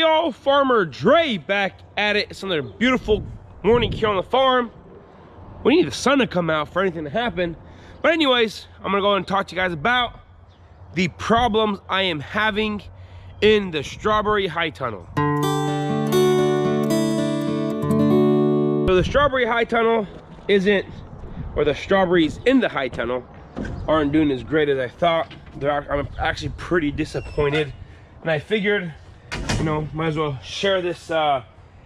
y'all, Farmer Dre back at it. It's another beautiful morning here on the farm. We need the sun to come out for anything to happen. But anyways, I'm gonna go and talk to you guys about the problems I am having in the strawberry high tunnel. So the strawberry high tunnel isn't, or the strawberries in the high tunnel aren't doing as great as I thought. I'm actually pretty disappointed. And I figured, you know, might as well share this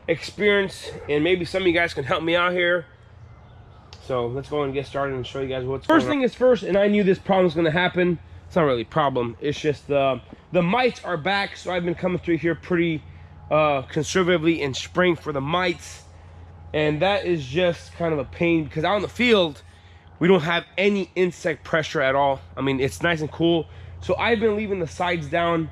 experience, and maybe some of you guys can help me out here. So let's go and get started and show you guys what's going on. First thing is first, and I knew this problem was going to happen. It's not really a problem. It's just the mites are back. So I've been coming through here pretty conservatively and spraying for the mites. And that is just kind of a pain because out in the field, we don't have any insect pressure at all. I mean, it's nice and cool. So I've been leaving the sides down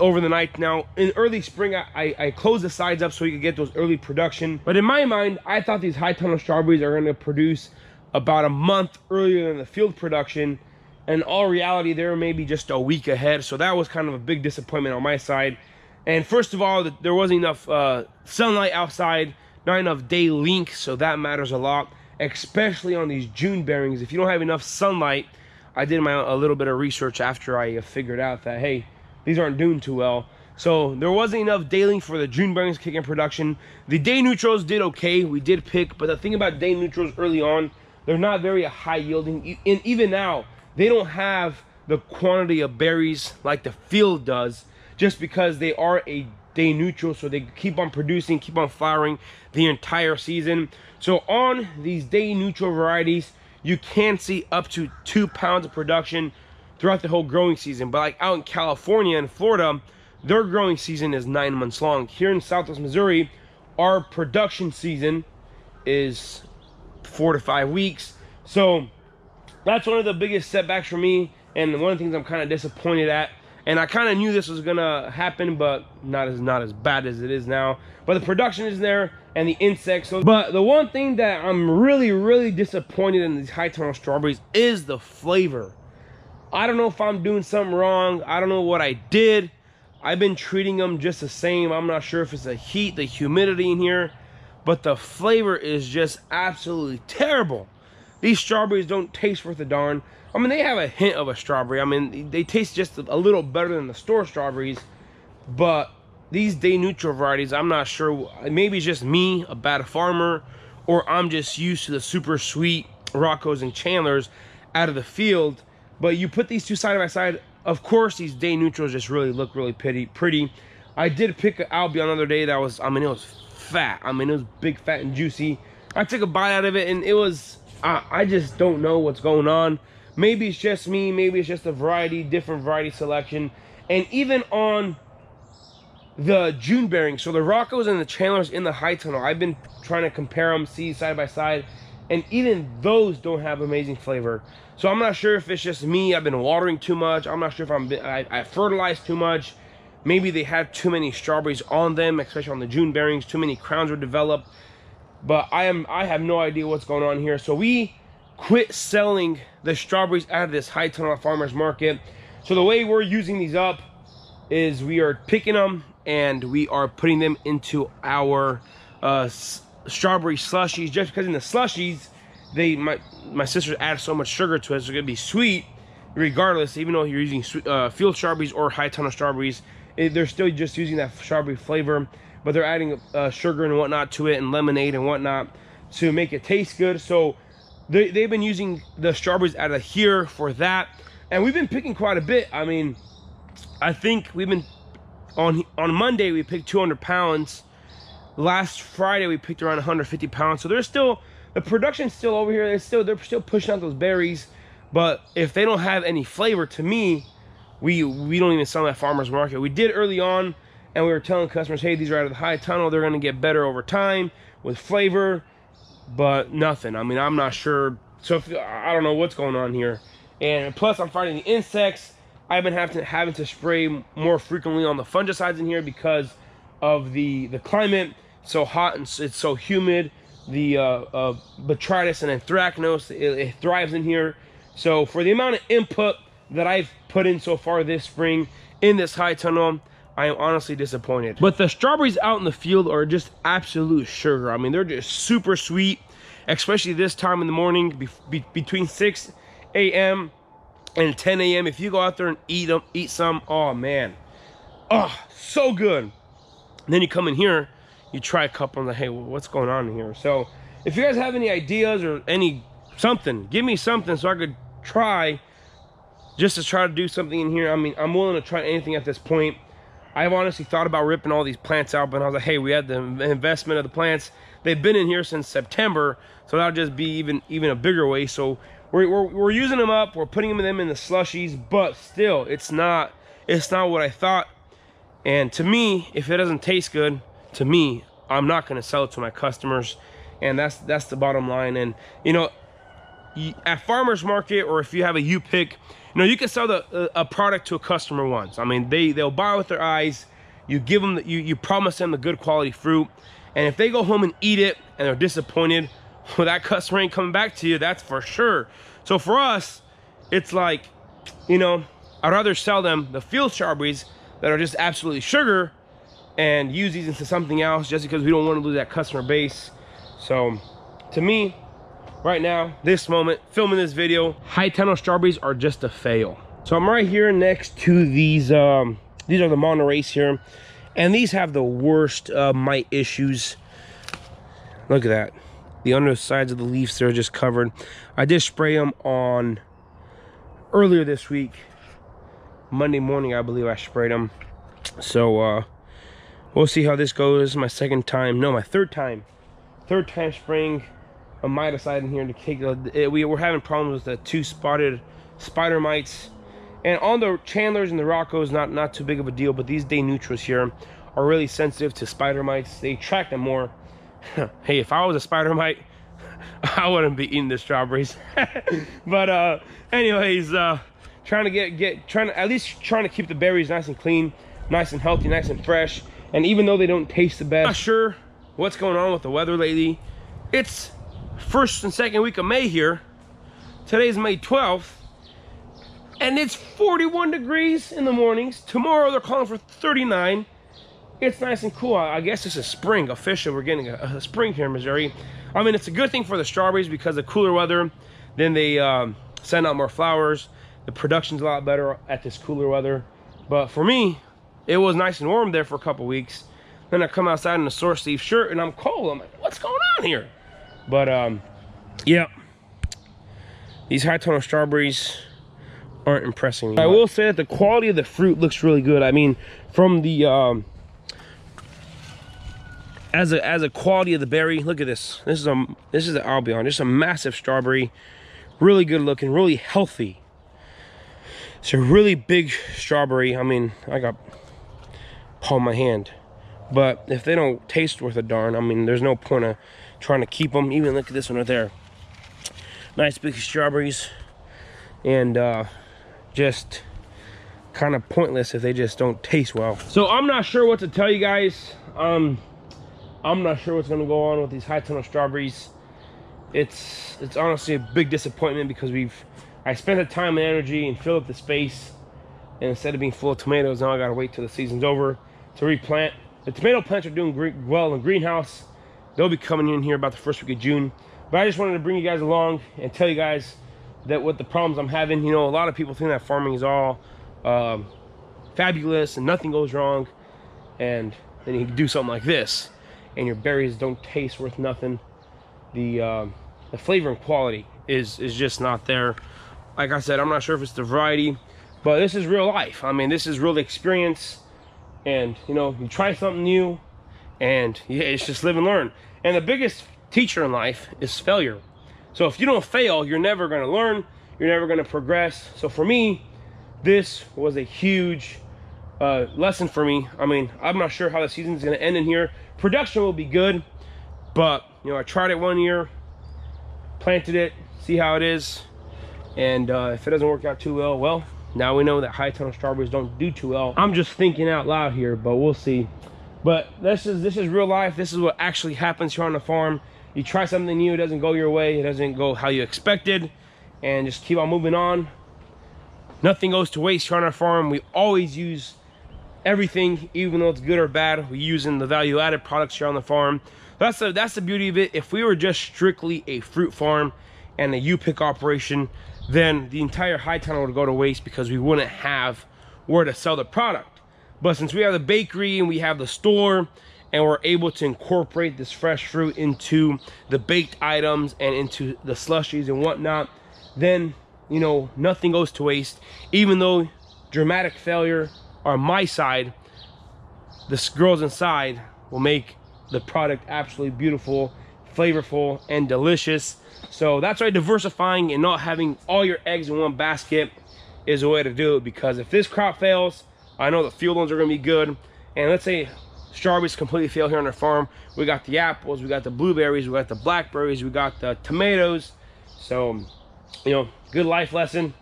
over the night. Now in early spring I closed the sides up so you could get those early production, but in my mind I thought these high tunnel strawberries are going to produce about a month earlier than the field production. In all reality, they're maybe just a week ahead, so that was kind of a big disappointment on my side. And first of all, there wasn't enough sunlight outside, not enough day link, so that matters a lot, especially on these June bearings. If you don't have enough sunlight, I did a little bit of research after I figured out that hey, these aren't doing too well. So there wasn't enough day link for the June bearings to kick in production. The day neutrals did okay, we did pick, but the thing about day neutrals early on, they're not very high yielding. And even now, they don't have the quantity of berries like the field does, just because they are a day neutral, so they keep on producing, keep on flowering the entire season. So on these day neutral varieties, you can see up to 2 pounds of production throughout the whole growing season. But like out in California and Florida, their growing season is 9 months long. Here in Southwest Missouri, our production season is 4 to 5 weeks. So that's one of the biggest setbacks for me, and one of the things I'm kind of disappointed at. And I kind of knew this was gonna happen, but not as bad as it is now. But the production is there, and the insects. But the one thing that I'm really disappointed in these high tunnel strawberries is the flavor. I don't know if I'm doing something wrong. I don't know what I did. I've been treating them just the same. I'm not sure if it's the heat, the humidity in here, but the flavor is just absolutely terrible. These strawberries don't taste worth a darn. I mean, they have a hint of a strawberry. I mean, they taste just a little better than the store strawberries, but these day neutral varieties, I'm not sure. Maybe it's just me, a bad farmer, or I'm just used to the super sweet Roccos and Chandlers out of the field. But you put these two side by side, of course these day neutrals just really look really pretty. I did pick an Albion the other day that was, I mean, it was fat. I mean, it was big, fat, and juicy. I took a bite out of it, and it was, I just don't know what's going on. Maybe it's just me, maybe it's just a different variety selection. And even on the June bearing, so the Roccos and the Chandlers in the high tunnel, I've been trying to compare them, see side by side, and even those don't have amazing flavor. So I'm not sure if it's just me, I've been watering too much. I'm not sure if I fertilized too much. Maybe they have too many strawberries on them, especially on the June bearings. Too many crowns were developed. But I have no idea what's going on here. So we quit selling the strawberries out of this high tunnel farmers market. So the way we're using these up is we are picking them and we are putting them into our strawberry slushies, just because in the slushies my sister added so much sugar to it, so it's gonna be sweet regardless. Even though you're using field strawberries or high tunnel strawberries, they're still just using that strawberry flavor, but they're adding sugar and whatnot to it, and lemonade and whatnot to make it taste good. So they've been using the strawberries out of here for that, and we've been picking quite a bit. I mean, I think we've been on Monday we picked 200 pounds. Last Friday we picked around 150 pounds. So there's still, the production's still over here. They're still pushing out those berries. But if they don't have any flavor, to me, we don't even sell them at farmers market. We did early on, and we were telling customers, hey, these are out of the high tunnel, they're gonna get better over time with flavor, but nothing. I mean, I'm not sure. So I don't know what's going on here. And plus I'm fighting the insects. I've been having to spray more frequently on the fungicides in here because of the climate. So hot and it's so humid. The botrytis and anthracnose, it thrives in here. So for the amount of input that I've put in so far this spring in this high tunnel, I am honestly disappointed. But the strawberries out in the field are just absolute sugar. I mean, they're just super sweet, especially this time in the morning, between 6 a.m. and 10 a.m. If you go out there and eat some, oh man, oh, so good. And then you come in here, you try a couple, and like, hey, what's going on here? So if you guys have any ideas or something, give me something so I could try, just to try to do something in here. I mean, I'm willing to try anything at this point. I've honestly thought about ripping all these plants out, but I was like, hey, we had the investment of the plants. They've been in here since September, so that'll just be even a bigger waste. So we're using them up, we're putting them in the slushies, but still, it's not what I thought. And to me, if it doesn't taste good, to me, I'm not gonna sell it to my customers, and that's the bottom line. And you know, at farmers market, or if you have a U-Pick, you know, you can sell a product to a customer once. I mean, they'll buy with their eyes. You give them you promise them the good quality fruit, and if they go home and eat it and they're disappointed, well, that customer ain't coming back to you, that's for sure. So for us, it's like, you know, I'd rather sell them the field strawberries that are just absolutely sugar and use these into something else, just because we don't want to lose that customer base. So to me, right now, this moment, filming this video, high tunnel strawberries are just a fail. So I'm right here next to these are the Monterey's here, and these have the worst mite issues. Look at that. The undersides of the leaves, they're just covered. I did spray them on earlier this week. Monday morning, I believe I sprayed them. So we'll see how this goes. This is my third time spraying a miticide in here to take we're having problems with the 2 spotted spider mites. And on the Chandlers and the Roccos, not too big of a deal, but these Day-Neutras here are really sensitive to spider mites. They attract them more. Hey, if I was a spider mite, I wouldn't be eating the strawberries. But anyways, trying to keep the berries nice and clean, nice and healthy, nice and fresh. And even though they don't taste the best, not sure what's going on with the weather lately. It's first and second week of May here. Today's May 12th, and it's 41 degrees in the mornings. Tomorrow they're calling for 39. It's nice and cool. I guess it's a spring. Officially, we're getting a spring here in Missouri. I mean, it's a good thing for the strawberries because of cooler weather. Then they send out more flowers. The production's a lot better at this cooler weather. But for me, it was nice and warm there for a couple weeks. Then I come outside in a short sleeve shirt and I'm cold. I'm like, what's going on here? But yeah, these high tunnel strawberries aren't impressing me. I will say that the quality of the fruit looks really good. I mean, from the as a quality of the berry, look at this. This is the Albion. Just a massive strawberry, really good looking, really healthy. It's a really big strawberry. I mean, I got palm my hand. But if they don't taste worth a darn, I mean, there's no point of trying to keep them. Even look at this one right there. Nice big strawberries. And just kind of pointless if they just don't taste well. So I'm not sure what to tell you guys. I'm not sure what's gonna go on with these high tunnel strawberries. It's honestly a big disappointment because I spent the time and energy and filled up the space, and instead of being full of tomatoes, now I gotta wait till the season's over to replant. The tomato plants are doing well in the greenhouse. They'll be coming in here about the first week of June. But I just wanted to bring you guys along and tell you guys that with the problems I'm having, you know, a lot of people think that farming is all fabulous and nothing goes wrong, and then you do something like this and your berries don't taste worth nothing. The flavor and quality is just not there. Like I said, I'm not sure if it's the variety, but this is real life. I mean, this is real experience. And you know, you try something new, and yeah, it's just live and learn. And the biggest teacher in life is failure. So if you don't fail, you're never going to learn, you're never going to progress. So for me, this was a huge lesson for me. I mean, I'm not sure how the season's going to end in here. Production will be good, but you know, I tried it one year, planted it, see how it is, and if it doesn't work out too well, now we know that high tunnel strawberries don't do too well. I'm just thinking out loud here, but we'll see. But this is real life. This is what actually happens here on the farm. You try something new, it doesn't go your way, it doesn't go how you expected, and just keep on moving on. Nothing goes to waste here on our farm. We always use everything, even though it's good or bad. We're using the value-added products here on the farm. That's the beauty of it. If we were just strictly a fruit farm and a U-pick operation, then the entire high tunnel would go to waste because we wouldn't have where to sell the product. But since we have the bakery and we have the store, and we're able to incorporate this fresh fruit into the baked items and into the slushies and whatnot, then, you know, nothing goes to waste. Even though dramatic failure on my side, the girls inside will make the product absolutely beautiful, flavorful, and delicious. So that's why diversifying and not having all your eggs in one basket is a way to do it, because if this crop fails, I know the field ones are going to be good. And let's say strawberries completely fail here on our farm, we got the apples, we got the blueberries, we got the blackberries, we got the tomatoes. So, you know, good life lesson: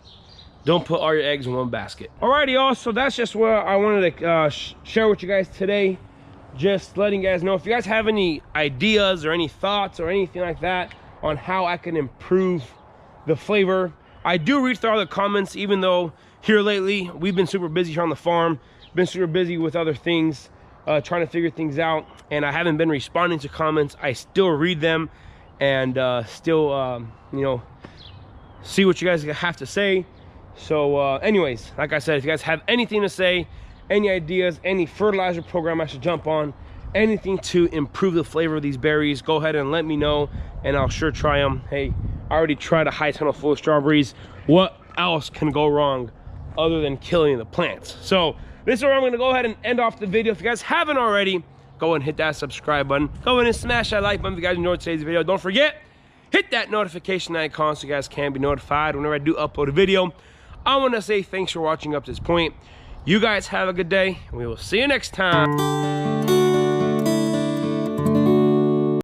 don't put all your eggs in one basket. Alrighty, y'all, so that's just what I wanted to share with you guys today. Just letting you guys know, if you guys have any ideas or any thoughts or anything like that on how I can improve the flavor, I do read through all the comments. Even though here lately we've been super busy here on the farm, been super busy with other things, trying to figure things out, and I haven't been responding to comments. I still read them and still you know, see what you guys have to say. So anyways, like I said, if you guys have anything to say, any ideas, any fertilizer program I should jump on, anything to improve the flavor of these berries, go ahead and let me know, and I'll sure try them. Hey, I already tried a high tunnel full of strawberries. What else can go wrong other than killing the plants? So this is where I'm going to go ahead and end off the video. If you guys haven't already, go and hit that subscribe button. Go ahead and smash that like button if you guys enjoyed today's video. Don't forget, hit that notification icon so you guys can be notified whenever I do upload a video. I want to say thanks for watching up to this point. You guys have a good day, and we will see you next time.